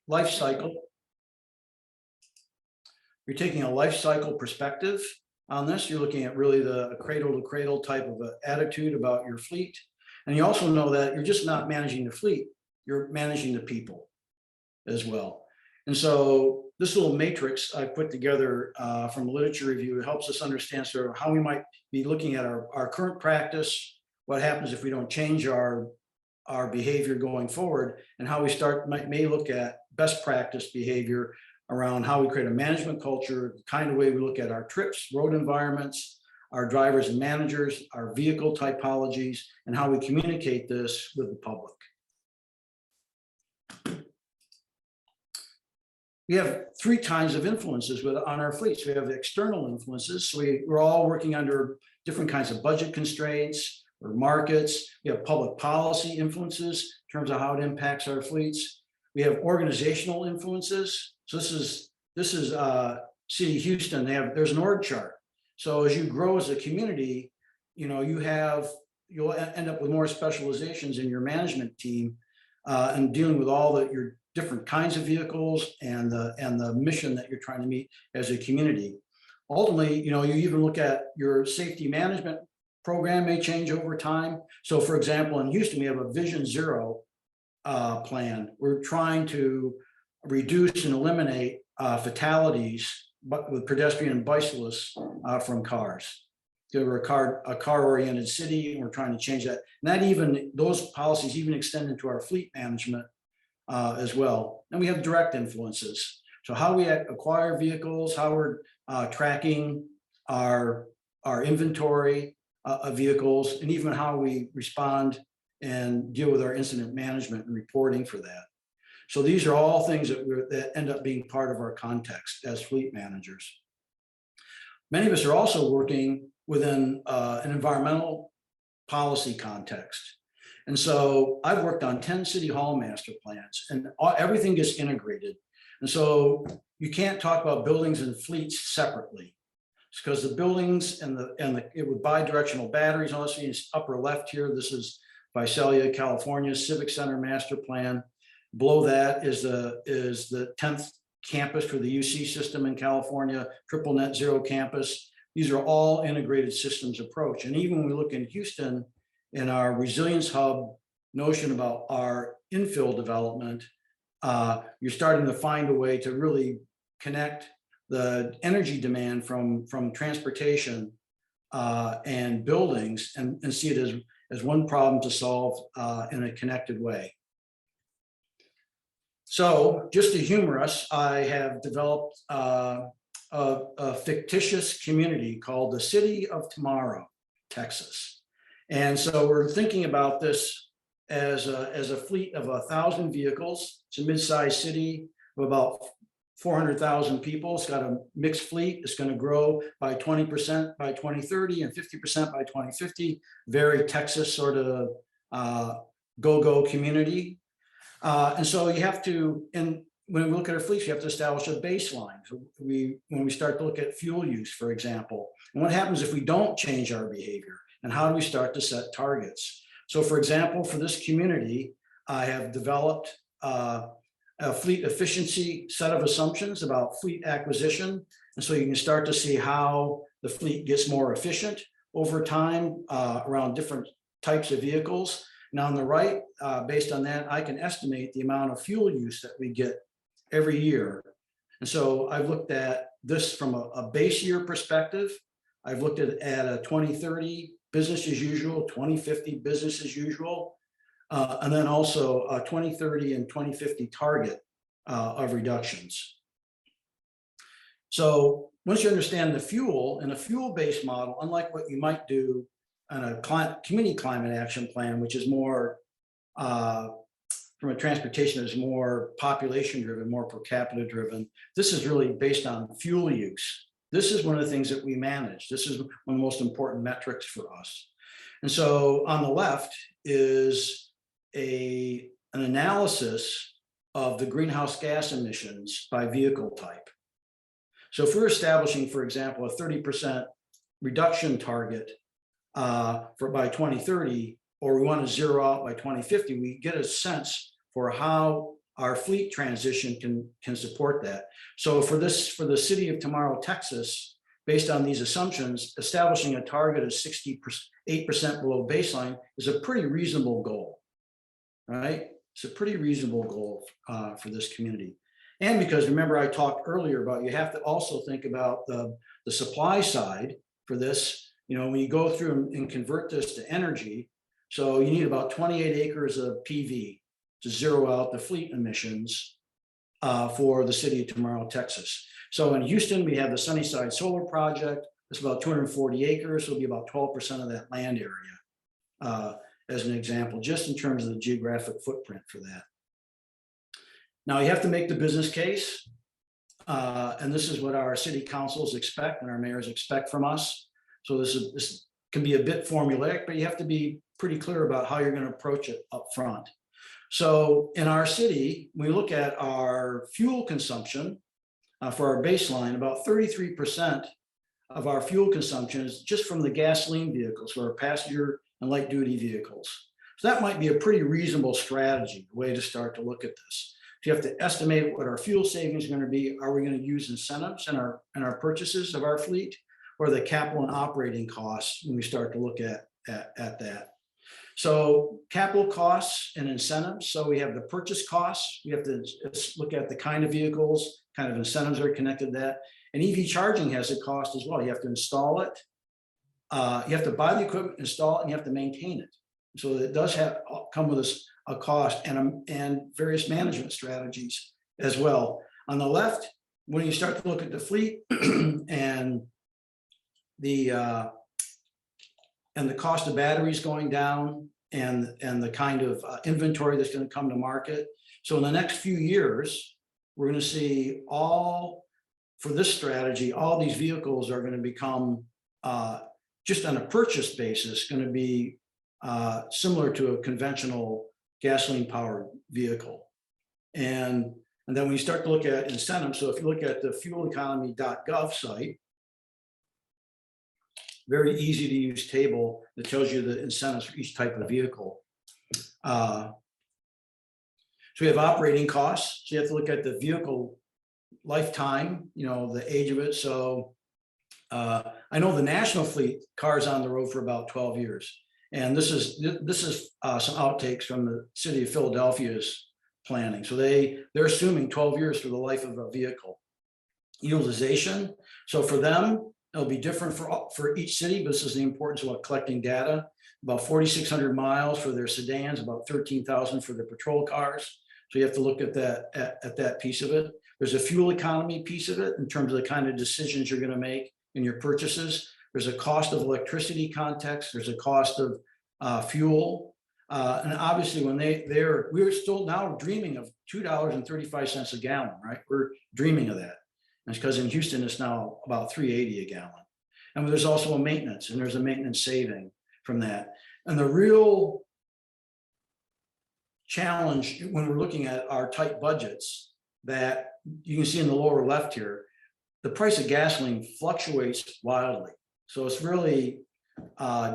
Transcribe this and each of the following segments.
life cycle. You're taking a life cycle perspective on this. You're looking at really the cradle to cradle type of attitude about your fleet. And you also know that you're just not managing the fleet, you're managing the people as well. And so this little matrix I put together from literature review helps us understand sort of how we might be looking at our current practice, what happens if we don't change our behavior going forward, and how we may look at best practice behavior around how we create a management culture, the kind of way we look at our trips, road environments, our drivers and managers, our vehicle typologies, and how we communicate this with the public. We have three kinds of influences on our fleets. We have external influences. So we're all working under different kinds of budget constraints or markets. We have public policy influences in terms of how it impacts our fleets. We have organizational influences. So this is City of Houston. There's an org chart. So as you grow as a community, you'll end up with more specializations in your management team and dealing with all your different kinds of vehicles and the mission that you're trying to meet as a community. Ultimately, you even look at your safety management program may change over time. So for example, in Houston, we have a Vision Zero plan. We're trying to reduce and eliminate fatalities with pedestrian and bicyclists from cars. We're a car-oriented city, and we're trying to change that. And those policies even extend into our fleet management as well. And we have direct influences. So how we acquire vehicles, how we're tracking our inventory of vehicles, and even how we respond and deal with our incident management and reporting for that. So these are all things that end up being part of our context as fleet managers. Many of us are also working within an environmental policy context. And so I've worked on 10 city hall master plans, and everything gets integrated. And so you can't talk about buildings and fleets separately, because the buildings with bi-directional batteries, all this is upper left here. This is Visalia, California Civic Center master plan. Below that is the 10th campus for the UC system in California, triple net zero campus. These are all integrated systems approach. And even when we look in Houston, in our resilience hub notion about our infill development, you're starting to find a way to really connect the energy demand from transportation and buildings and see it as one problem to solve in a connected way. So just to humor us, I have developed a fictitious community called the City of Tomorrow, Texas. And so we're thinking about this as a fleet of 1,000 vehicles. It's a mid-sized city of about 400,000 people. It's got a mixed fleet. It's going to grow by 20% by 2030 and 50% by 2050. Very Texas sort of go-go community. And so you have to, and when we look at our fleets, you have to establish a baseline. So when we start to look at fuel use, for example, and what happens if we don't change our behavior? And how do we start to set targets? So for example, for this community, I have developed a fleet efficiency set of assumptions about fleet acquisition. And so you can start to see how the fleet gets more efficient over time around different types of vehicles. And on the right, based on that, I can estimate the amount of fuel use that we get every year. And so I've looked at this from a base year perspective. I've looked at a 2030 business as usual, 2050 business as usual, and then also a 2030 and 2050 target of reductions. So once you understand the fuel, in a fuel-based model, unlike what you might do on a community climate action plan, which is more from a transportation is more population driven, more per capita driven, this is really based on fuel use. This is one of the things that we manage. This is one of the most important metrics for us. And so on the left is an analysis of the greenhouse gas emissions by vehicle type. So if we're establishing, for example, a 30% reduction target by 2030, or we want to zero out by 2050, we get a sense for how our fleet transition can support that. So for the city of Tomorrow, Texas, based on these assumptions, establishing a target of 68% below baseline is a pretty reasonable goal, right? It's a pretty reasonable goal for this community. And because remember, I talked earlier about you have to also think about the supply side for this. You know, when you go through and convert this to energy, so you need about 28 acres of PV to zero out the fleet emissions for the city of Tomorrow, Texas. So in Houston, we have the Sunnyside Solar Project. It's about 240 acres. So it'll be about 12% of that land area, as an example, just in terms of the geographic footprint for that. Now you have to make the business case. And this is what our city councils expect and our mayors expect from us. So this can be a bit formulaic, but you have to be pretty clear about how you're going to approach it up front. So in our city, we look at our fuel consumption for our baseline. About 33% of our fuel consumption is just from the gasoline vehicles, so our passenger and light duty vehicles. So that might be a pretty reasonable strategy, way to start to look at this. So you have to estimate what our fuel savings is going to be. Are we going to use incentives in our purchases of our fleet, or the capital and operating costs when we start to look at that? So capital costs and incentives. So we have the purchase costs. We have to look at the kind of vehicles, kind of incentives are connected to that. And EV charging has a cost as well. You have to install it. You have to buy the equipment, install it, and you have to maintain it. So it does come with a cost and various management strategies as well. On the left, when you start to look at the fleet and the cost of batteries going down and the kind of inventory that's going to come to market. So in the next few years, we're going to see for this strategy, all these vehicles are going to become just on a purchase basis, going to be similar to a conventional gasoline powered vehicle. And then when you start to look at incentives, so if you look at the fueleconomy.gov site, very easy to use table that tells you the incentives for each type of vehicle. So we have operating costs. So you have to look at the vehicle lifetime, you know, the age of it. So I know the national fleet cars on the road for about 12 years. And this is some outtakes from the city of Philadelphia's planning. So they're assuming 12 years for the life of a vehicle. Utilization. So for them, it'll be different for each city, but this is the importance of collecting data. About 4,600 miles for their sedans, about 13,000 for their patrol cars. So you have to look at that piece of it. There's a fuel economy piece of it in terms of the kind of decisions you're going to make in your purchases. There's a cost of electricity context. There's a cost of fuel. And obviously when we're still now dreaming of $2.35 a gallon, right? We're dreaming of that. And it's because in Houston, it's now about $3.80 a gallon. And there's also a maintenance, and there's a maintenance saving from that. And the real challenge when we're looking at our tight budgets that you can see in the lower left here, the price of gasoline fluctuates wildly. So it's really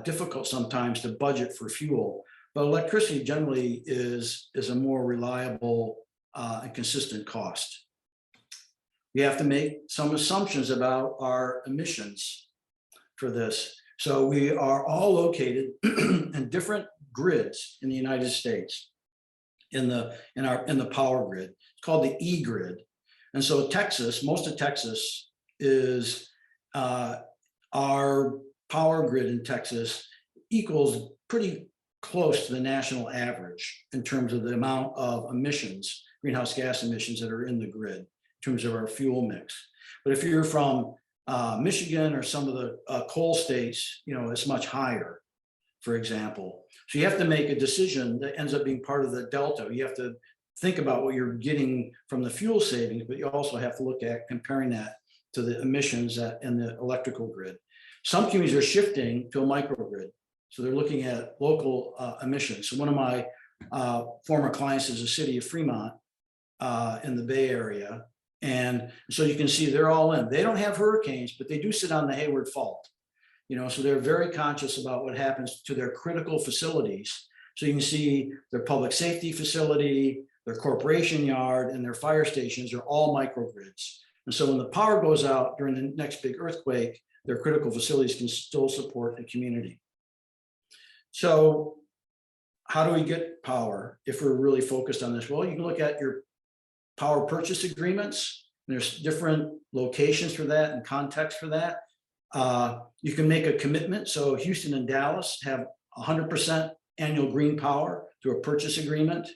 difficult sometimes to budget for fuel, but electricity generally is a more reliable and consistent cost. We have to make some assumptions about our emissions for this. So we are all located in different grids in the United States, in the power grid. It's called the E grid. And so Texas, most of Texas is our power grid in Texas equals pretty close to the national average in terms of the amount of emissions, greenhouse gas emissions that are in the grid. Terms of our fuel mix. But if you're from Michigan or some of the coal states, you know, it's much higher, for example. So you have to make a decision that ends up being part of the delta. You have to think about what you're getting from the fuel savings, but you also have to look at comparing that to the emissions in the electrical grid. Some communities are shifting to a microgrid. So they're looking at local emissions. So one of my former clients is the city of Fremont in the Bay Area. And so you can see they're all in. They don't have hurricanes, but they do sit on the Hayward Fault. You know, so they're very conscious about what happens to their critical facilities. So you can see their public safety facility, their corporation yard, and their fire stations are all microgrids. And so when the power goes out during the next big earthquake, their critical facilities can still support the community. So how do we get power if we're really focused on this? Well, you can look at your power purchase agreements. There's different locations for that and context for that. You can make a commitment. So Houston and Dallas have 100% annual green power through a purchase agreement.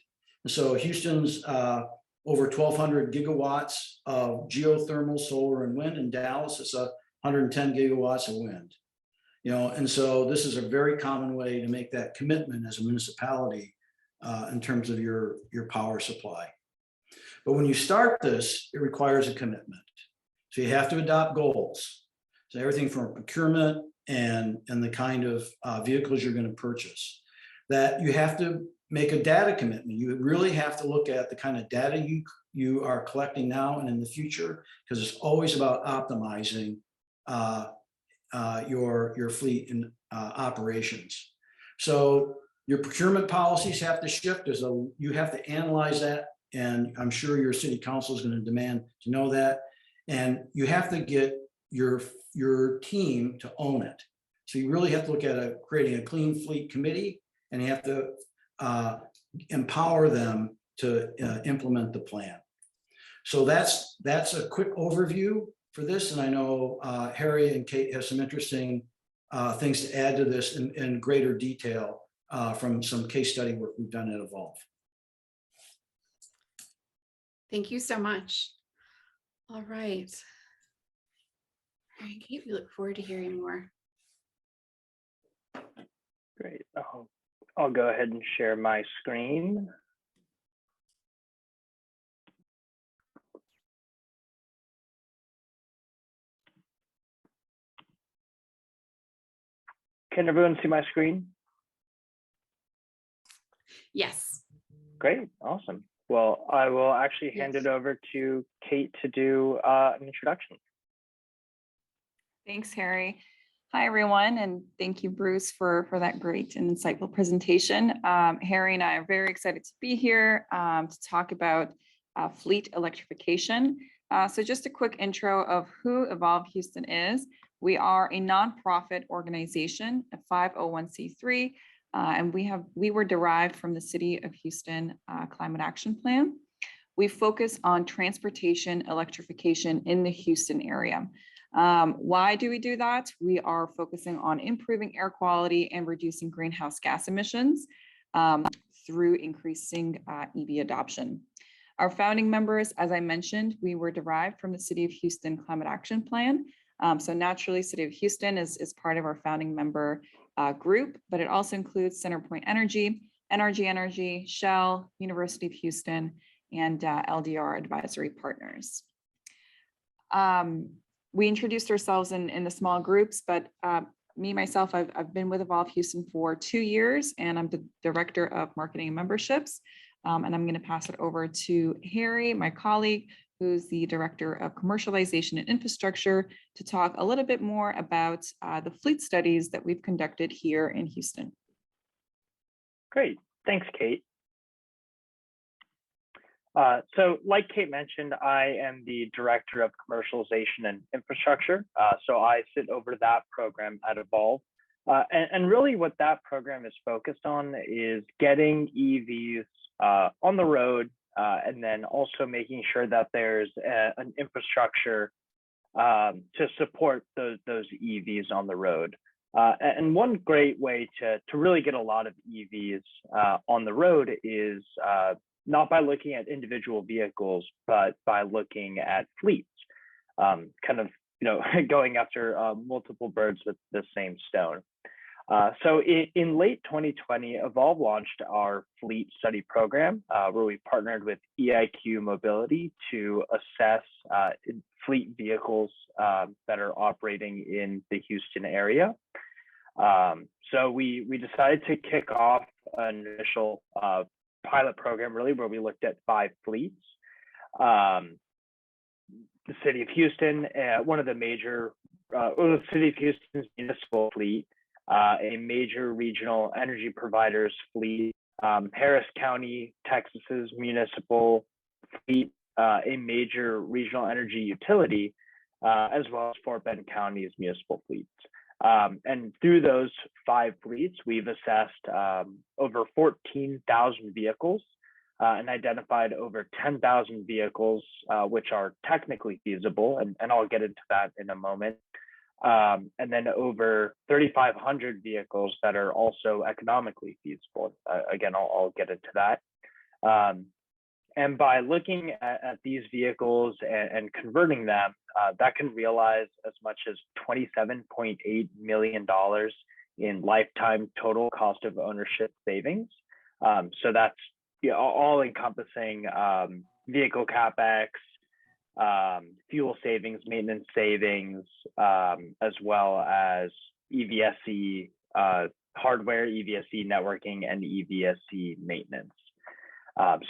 And so Houston's over 1,200 gigawatts of geothermal, solar, and wind. In Dallas, it's 110 gigawatts of wind. And so this is a very common way to make that commitment as a municipality in terms of your power supply. But when you start this, it requires a commitment. So you have to adopt goals. So everything from procurement and the kind of vehicles you're going to purchase. That you have to make a data commitment. You really have to look at the kind of data you are collecting now and in the future, because it's always about optimizing your fleet and operations. So your procurement policies have to shift. You have to analyze that, and I'm sure your city council is going to demand to know that. And you have to get your team to own it. So you really have to look at creating a clean fleet committee, and you have to empower them to implement the plan. So that's a quick overview for this. And I know Harry and Kate have some interesting things to add to this in greater detail from some case study work we've done at Evolv. Thank you so much. All right. All right, Kate, we look forward to hearing more. Great. I'll go ahead and share my screen. Can everyone see my screen? Yes. Great, awesome. Well, I will actually hand it over to Kate to do an introduction. Thanks, Harry. Hi, everyone, and thank you, Bruce, for that great and insightful presentation. Harry and I are very excited to be here to talk about fleet electrification. So just a quick intro of who Evolv Houston is. We are a nonprofit organization, a 501c3, and we were derived from the City of Houston Climate Action Plan. We focus on transportation electrification in the Houston area. Why do we do that? We are focusing on improving air quality and reducing greenhouse gas emissions through increasing EV adoption. Our founding members, as I mentioned, we were derived from the City of Houston Climate Action Plan. So naturally, City of Houston is part of our founding member group, but it also includes CenterPoint Energy, NRG Energy, Shell, University of Houston, and LDR Advisory Partners. We introduced ourselves in the small groups, but myself, I've been with Evolv Houston for 2 years, and I'm the Director of Marketing and Memberships. And I'm going to pass it over to Harry, my colleague, who's the Director of Commercialization and Infrastructure, to talk a little bit more about the fleet studies that we've conducted here in Houston. Great, thanks, Kate. So like Kate mentioned, I am the Director of Commercialization and Infrastructure. So I sit over that program at Evolv. And really what that program is focused on is getting EVs on the road, and then also making sure that there's an infrastructure to support those EVs on the road. And one great way to really get a lot of EVs on the road is not by looking at individual vehicles, but by looking at fleets, kind of, going after multiple birds with the same stone. So in late 2020, Evolv launched our fleet study program, where we partnered with EIQ Mobility to assess fleet vehicles that are operating in the Houston area. So we decided to kick off an initial pilot program, really, where we looked at 5 fleets. The City of Houston, one of the major, the City of Houston's municipal fleet, a major regional energy provider's fleet, Harris County, Texas's municipal fleet, a major regional energy utility, as well as Fort Bend County's municipal fleets. And through those 5 fleets, we've assessed over 14,000 vehicles and identified over 10,000 vehicles, which are technically feasible, and I'll get into that in a moment. And then over 3,500 vehicles that are also economically feasible. Again, I'll get into that. And by looking at these vehicles and converting them, that can realize as much as $27.8 million in lifetime total cost of ownership savings. So that's all encompassing vehicle CapEx, fuel savings, maintenance savings, as well as EVSE hardware, EVSE networking, and EVSE maintenance.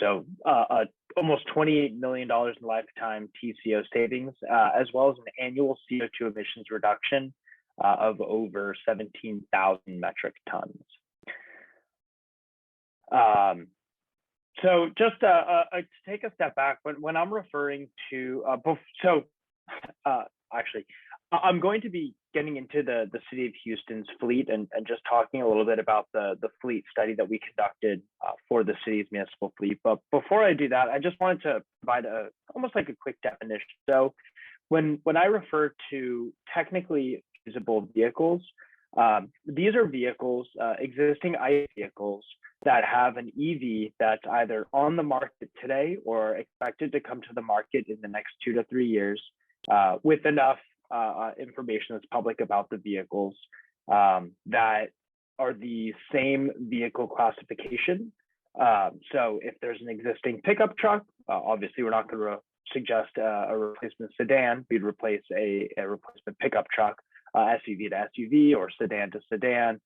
So almost $28 million in lifetime TCO savings, as well as an annual CO2 emissions reduction of over 17,000 metric tons. So just to take a step back, when I'm referring to, actually, I'm going to be getting into the City of Houston's fleet and just talking a little bit about the fleet study that we conducted for the city's municipal fleet. But before I do that, I just wanted to provide almost like a quick definition. So when I refer to technically feasible vehicles, these are vehicles, existing ICE vehicles that have an EV that's either on the market today or expected to come to the market in the next 2 to 3 years, with enough information that's public about the vehicles that are the same vehicle classification. So if there's an existing pickup truck, obviously we're not going to suggest a replacement sedan. We'd replace a replacement pickup truck, SUV to SUV or sedan to sedan.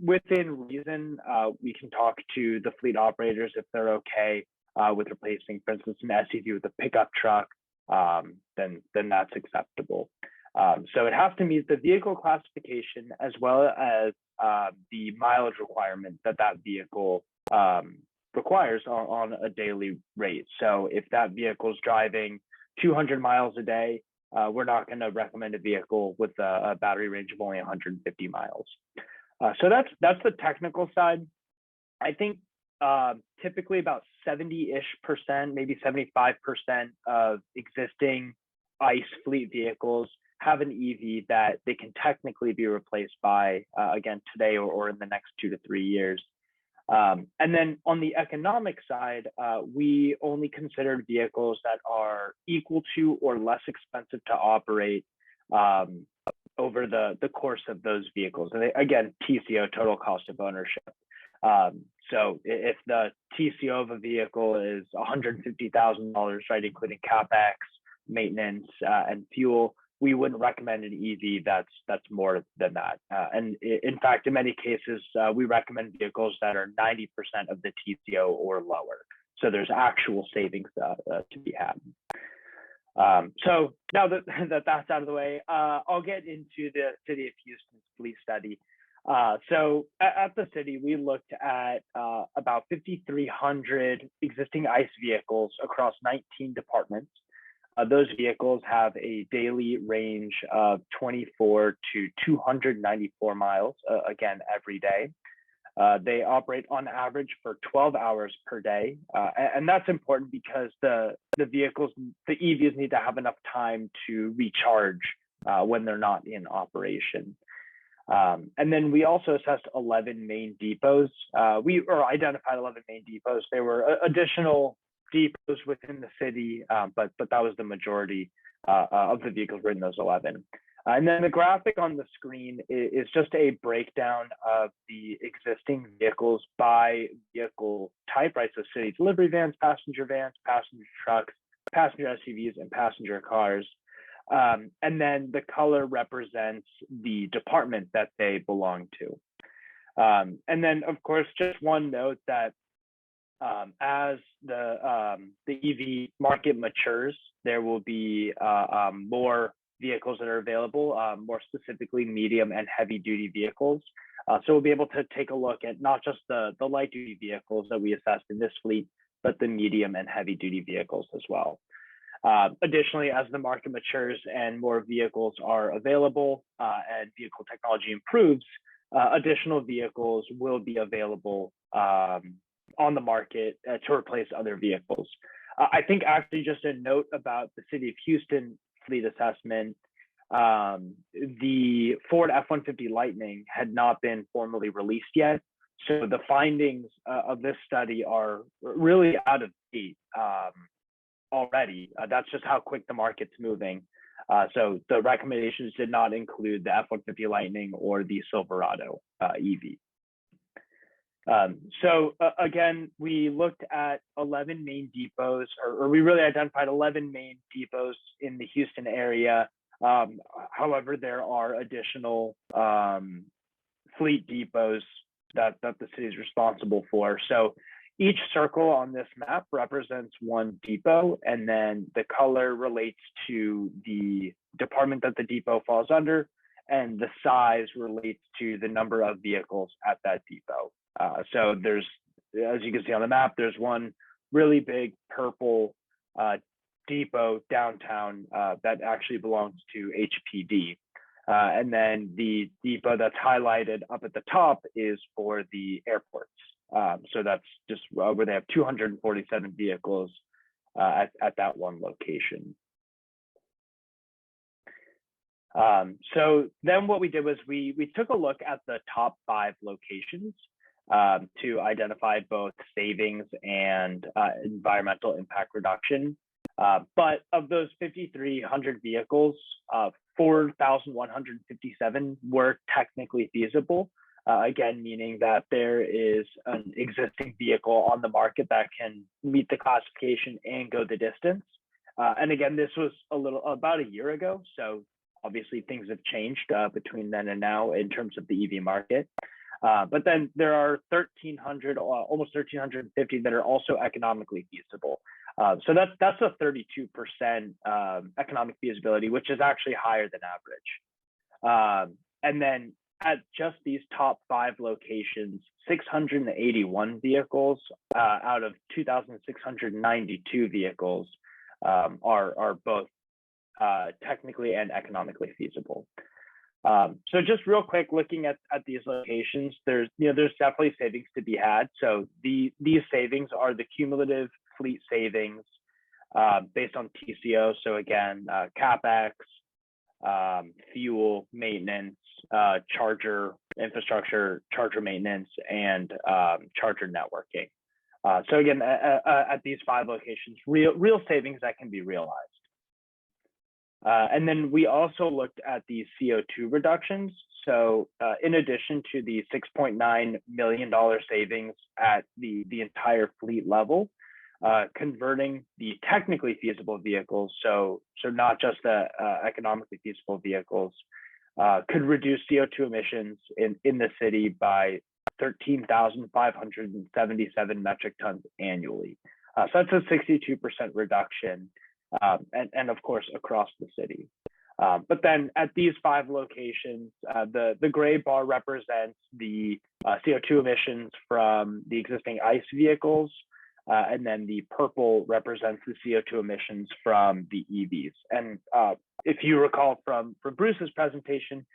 Within reason, we can talk to the fleet operators if they're okay with replacing, for instance, an SUV with a pickup truck. Then that's acceptable. So it has to meet the vehicle classification as well as the mileage requirement that vehicle requires on a daily rate. So if that vehicle is driving 200 miles a day, we're not going to recommend a vehicle with a battery range of only 150 miles. So that's the technical side. I think typically about 70-ish%, maybe 75% of existing ICE fleet vehicles have an EV that they can technically be replaced by, again, today or in the next 2 to 3 years. And then on the economic side, we only considered vehicles that are equal to or less expensive to operate over the course of those vehicles. And again, TCO, total cost of ownership. So if the TCO of a vehicle is $150,000, right, including CapEx, maintenance, and fuel, we wouldn't recommend an EV that's more than that. And in fact, in many cases, we recommend vehicles that are 90% of the TCO or lower. So there's actual savings to be had. So now that that's out of the way, I'll get into the City of Houston's fleet study. So at the city, we looked at about 5,300 existing ICE vehicles across 19 departments. Those vehicles have a daily range of 24 to 294 miles, again, every day. They operate on average for 12 hours per day. And that's important because the vehicles, the EVs need to have enough time to recharge when they're not in operation. And then we also assessed 11 main depots. We identified 11 main depots. There were additional depots within the city, but that was the majority of the vehicles were in those 11. And then the graphic on the screen is just a breakdown of the existing vehicles by vehicle type, right? So city delivery vans, passenger trucks, passenger SUVs, and passenger cars. And then the color represents the department that they belong to. And then, of course, just one note that as the EV market matures, there will be more vehicles that are available, more specifically medium and heavy duty vehicles. So we'll be able to take a look at not just the light duty vehicles that we assessed in this fleet, but the medium and heavy duty vehicles as well. Additionally, as the market matures and more vehicles are available and vehicle technology improves, additional vehicles will be available on the market to replace other vehicles. I think actually just a note about the City of Houston fleet assessment, the Ford F-150 Lightning had not been formally released yet. So the findings of this study are really out of date already. That's just how quick the market's moving. So the recommendations did not include the F-150 Lightning or the Silverado EV. So again, we looked at 11 main depots, or we really identified 11 main depots in the Houston area. However, there are additional fleet depots that the city is responsible for. So each circle on this map represents one depot, and then the color relates to the department that the depot falls under, and the size relates to the number of vehicles at that depot. So there's, as you can see on the map, there's one really big purple depot downtown that actually belongs to HPD. And then the depot that's highlighted up at the top is for the airports. So that's just where they have 247 vehicles at that one location. So then what we did was we took a look at the top 5 locations to identify both savings and environmental impact reduction. But of those 5,300 vehicles, 4,157 were technically feasible. Again, meaning that there is an existing vehicle on the market that can meet the classification and go the distance. And again, this was about a year ago. So obviously things have changed between then and now in terms of the EV market. But then there are 1,300, almost 1,350 that are also economically feasible. So that's a 32% economic feasibility, which is actually higher than average. And then at just these top 5 locations, 681 vehicles out of 2,692 vehicles are both technically and economically feasible. So just real quick, looking at these locations, there's definitely savings to be had. So these savings are the cumulative fleet savings based on TCO. So again, CapEx, fuel, maintenance, charger infrastructure, charger maintenance, and charger networking. So again, at these 5 locations, real savings that can be realized. And then we also looked at the CO2 reductions. So in addition to the $6.9 million savings at the entire fleet level, converting the technically feasible vehicles, so not just the economically feasible vehicles, could reduce CO2 emissions in the city by 13,577 metric tons annually. So that's a 62% reduction. And of course, across the city. But then at these 5 locations, the gray bar represents the CO2 emissions from the existing ICE vehicles, and then the purple represents the CO2 emissions from the EVs. And if you recall from Bruce's presentation,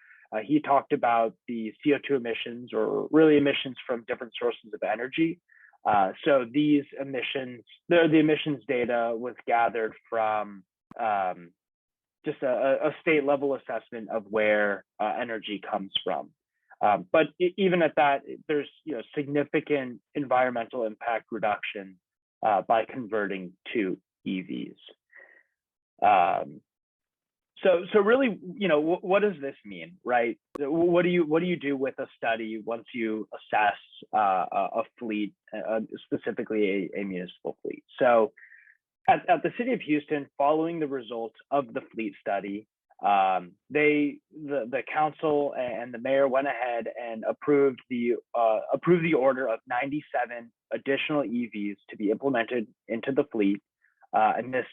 he talked about the CO2 emissions, or really emissions from different sources of energy. So these emissions, the emissions data was gathered from just a state level assessment of where energy comes from. But even at that, there's significant environmental impact reduction by converting to EVs. So really, what does this mean, right? What do you do with a study once you assess a fleet, specifically a municipal fleet? So at the City of Houston, following the results of the fleet study, the council and the mayor went ahead and approved the order of 97 additional EVs to be implemented into the fleet. And this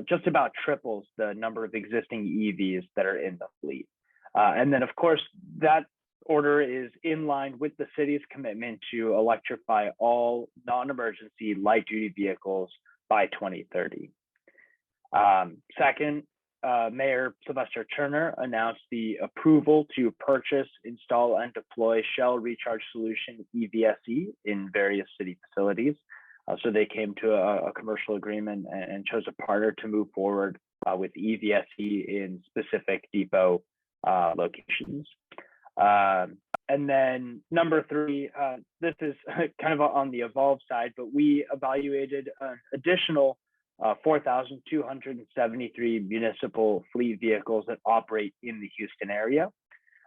just about triples the number of existing EVs that are in the fleet. And then, of course, that order is in line with the city's commitment to electrify all non-emergency light-duty vehicles by 2030. Second, Mayor Sylvester Turner announced the approval to purchase, install, and deploy Shell Recharge Solution EVSE in various city facilities. So they came to a commercial agreement and chose a partner to move forward with EVSE in specific depot locations. And then number three, this is kind of on the Evolv side, but we evaluated an additional 4,273 municipal fleet vehicles that operate in the Houston area.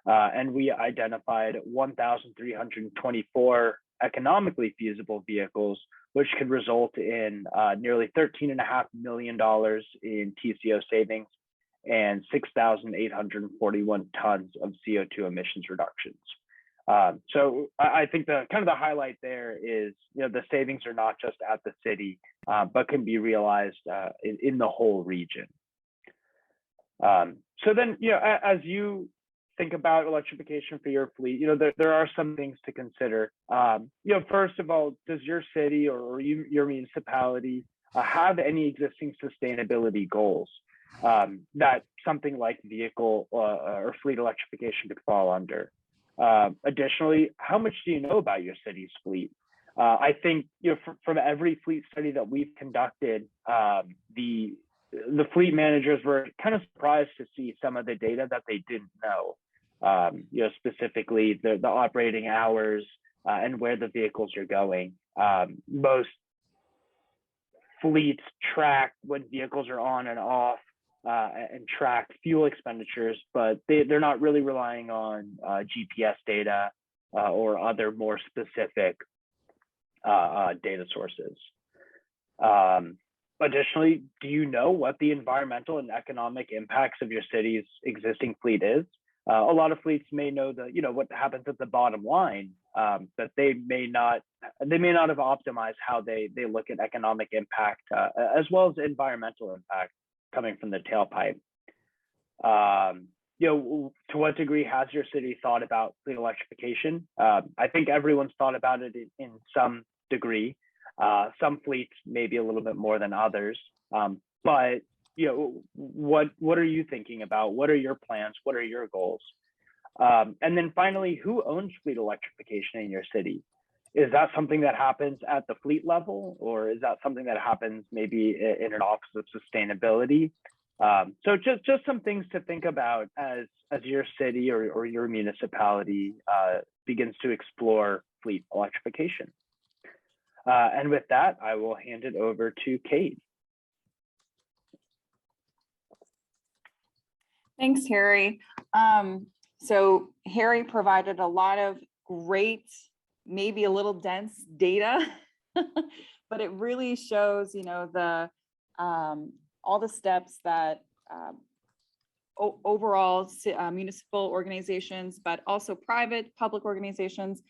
And we identified 1,324 economically feasible vehicles, which could result in nearly $13.5 million in TCO savings and 6,841 tons of CO2 emissions reductions. So I think the kind of the highlight there is, the savings are not just at the city, but can be realized in the whole region. So then, as you think about electrification for your fleet, there are some things to consider. First of all, does your city or your municipality have any existing sustainability goals that something like vehicle or fleet electrification could fall under? Additionally, how much do you know about your city's fleet? I think from every fleet study that we've conducted, the fleet managers were kind of surprised to see some of the data that they didn't know. Specifically the operating hours and where the vehicles are going. Most fleets track when vehicles are on and off and track fuel expenditures, but they're not really relying on GPS data or other more specific data sources. Additionally, do you know what the environmental and economic impacts of your city's existing fleet is? A lot of fleets may know what happens at the bottom line, but they may not have optimized how they look at economic impact as well as environmental impact coming from the tailpipe. To what degree has your city thought about fleet electrification? I think everyone's thought about it in some degree. Some fleets maybe a little bit more than others, but what are you thinking about? What are your plans? What are your goals? And then finally, who owns fleet electrification in your city? Is that something that happens at the fleet level, or is that something that happens maybe in an office of sustainability? So just some things to think about as your city or your municipality begins to explore fleet electrification. And with that, I will hand it over to Kate. Thanks, Harry. So Harry provided a lot of great, maybe a little dense data, but it really shows, all the steps that overall municipal organizations, but also private, public organizations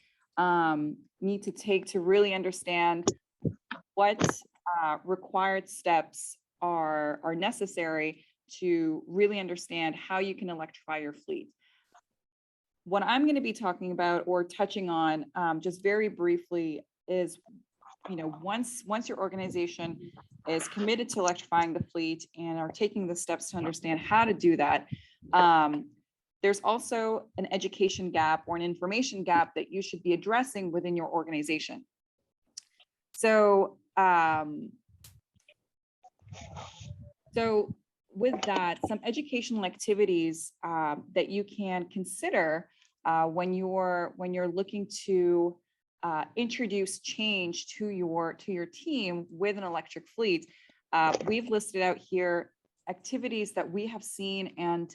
need to take to really understand what required steps are necessary to really understand how you can electrify your fleet. What I'm going to be talking about or touching on just very briefly is, once your organization is committed to electrifying the fleet and are taking the steps to understand how to do that, there's also an education gap or an information gap that you should be addressing within your organization. So, with that, some educational activities that you can consider when you're looking to introduce change to your team with an electric fleet. We've listed out here activities that we have seen and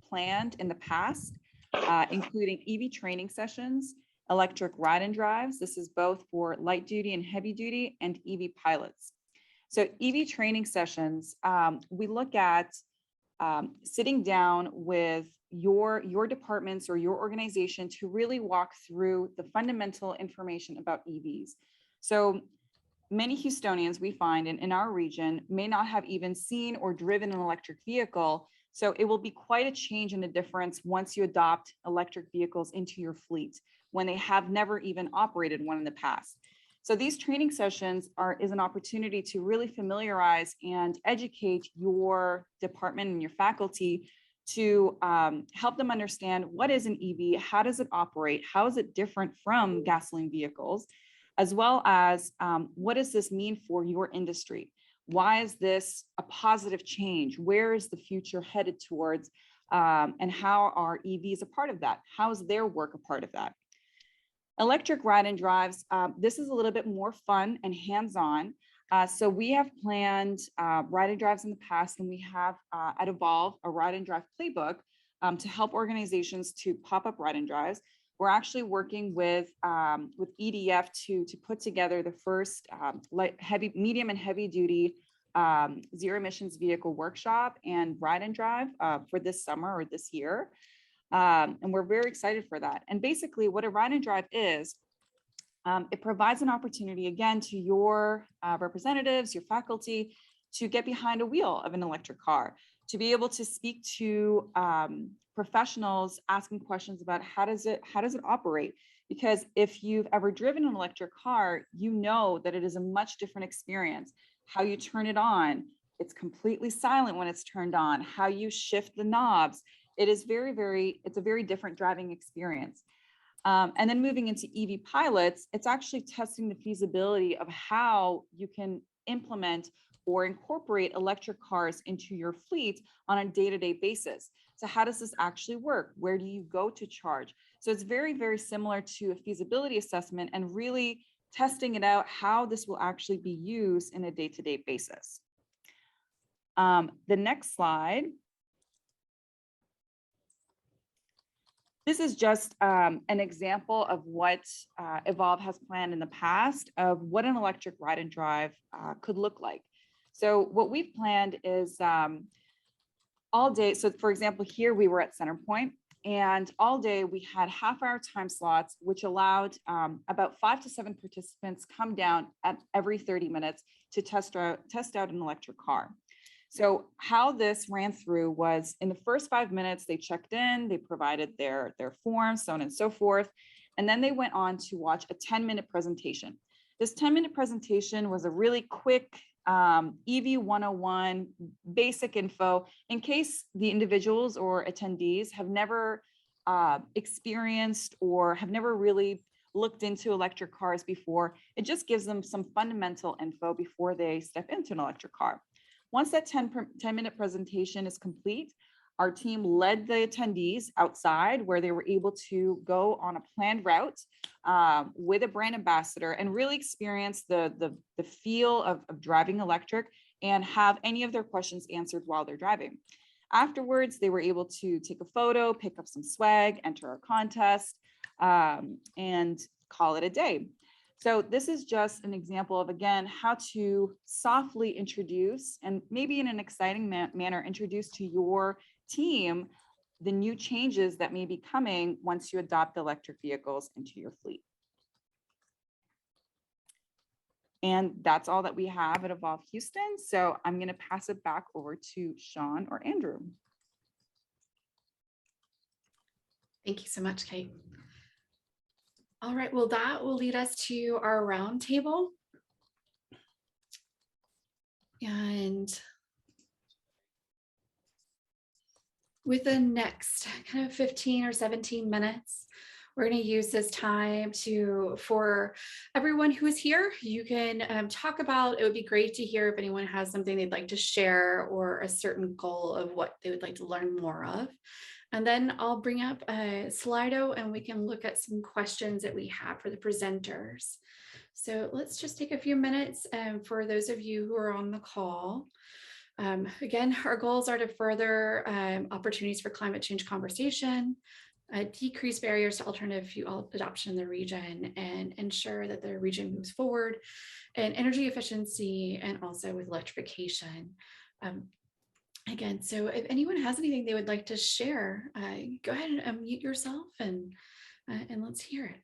planned in the past, including EV training sessions, electric ride and drives. This is both for light duty and heavy duty, and EV pilots. So EV training sessions, we look at sitting down with your departments or your organization to really walk through the fundamental information about EVs. So many Houstonians we find in our region may not have even seen or driven an electric vehicle, So it will be quite a change and a difference once you adopt electric vehicles into your fleet when they have never even operated one in the past. So these training sessions is an opportunity to really familiarize and educate your department and your faculty to help them understand what is an EV, how does it operate, how is it different from gasoline vehicles, as well as what does this mean for your industry? Why is this a positive change? Where is the future headed towards? And how are EVs a part of that? How is their work a part of that? Electric ride and drives, this is a little bit more fun and hands-on. So we have planned ride and drives in the past, and we have at Evolv a ride and drive playbook to help organizations to pop up ride and drives. We're actually working with EDF to put together the first medium and heavy duty zero emissions vehicle workshop and ride and drive for this summer or this year. And we're very excited for that. And basically what a ride and drive is, it provides an opportunity again to your representatives, your faculty, to get behind a wheel of an electric car, to be able to speak to professionals asking questions about how does it operate? Because if you've ever driven an electric car, you know that it is a much different experience. How you turn it on, it's completely silent when it's turned on. How you shift the knobs, it's a very different driving experience. And then moving into EV pilots, it's actually testing the feasibility of how you can implement or incorporate electric cars into your fleet on a day-to-day basis. So how does this actually work? Where do you go to charge? So it's very, very similar to a feasibility assessment and really testing it out, how this will actually be used in a day-to-day basis. The next slide. This is just an example of what Evolv has planned in the past of what an electric ride and drive could look like. So what we've planned is all day. So for example, here we were at Centerpoint, and all day we had half-hour time slots, which allowed about 5 to 7 participants come down at every 30 minutes to test out an electric car. So how this ran through was in the first 5 minutes, they checked in, they provided their forms, so on and so forth. And then they went on to watch a 10-minute presentation. This 10-minute presentation was a really quick EV 101 basic info in case the individuals or attendees have never experienced or have never really looked into electric cars before. It just gives them some fundamental info before they step into an electric car. Once that 10-minute presentation is complete, our team led the attendees outside where they were able to go on a planned route with a brand ambassador and really experience the feel of driving electric and have any of their questions answered while they're driving. Afterwards, they were able to take a photo, pick up some swag, enter a contest, and call it a day. So this is just an example of, again, how to softly introduce and maybe in an exciting manner, introduce to your team the new changes that may be coming once you adopt electric vehicles into your fleet. And that's all that we have at Evolv Houston. So I'm going to pass it back over to Sean or Andrew. Thank you so much, Kate. All right, well, that will lead us to our roundtable. And with the next kind of 15 or 17 minutes, we're going to use this time for everyone who is here, you can talk about, it would be great to hear if anyone has something they'd like to share or a certain goal of what they would like to learn more of. And then I'll bring up a Slido and we can look at some questions that we have for the presenters. So let's just take a few minutes for those of you who are on the call. Again, our goals are to further opportunities for climate change conversation, decrease barriers to alternative fuel adoption in the region, and ensure that the region moves forward in energy efficiency and also with electrification. Again, so if anyone has anything they would like to share, go ahead and unmute yourself and let's hear it.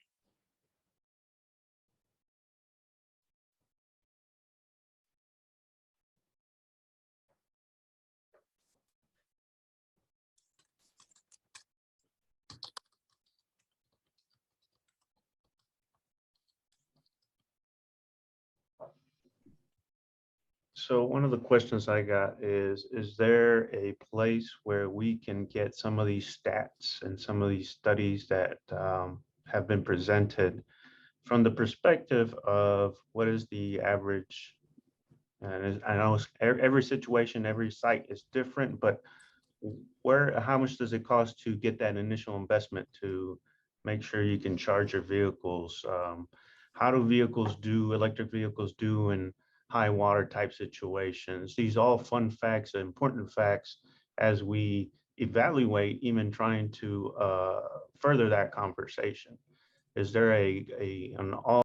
So one of the questions I got is there a place where we can get some of these stats and some of these studies that have been presented from the perspective of what is the average? And I know every situation, every site is different, but how much does it cost to get that initial investment to make sure you can charge your vehicles? How do electric vehicles do in high water type situations? These all fun facts, important facts as we evaluate even trying to further that conversation. Is there an all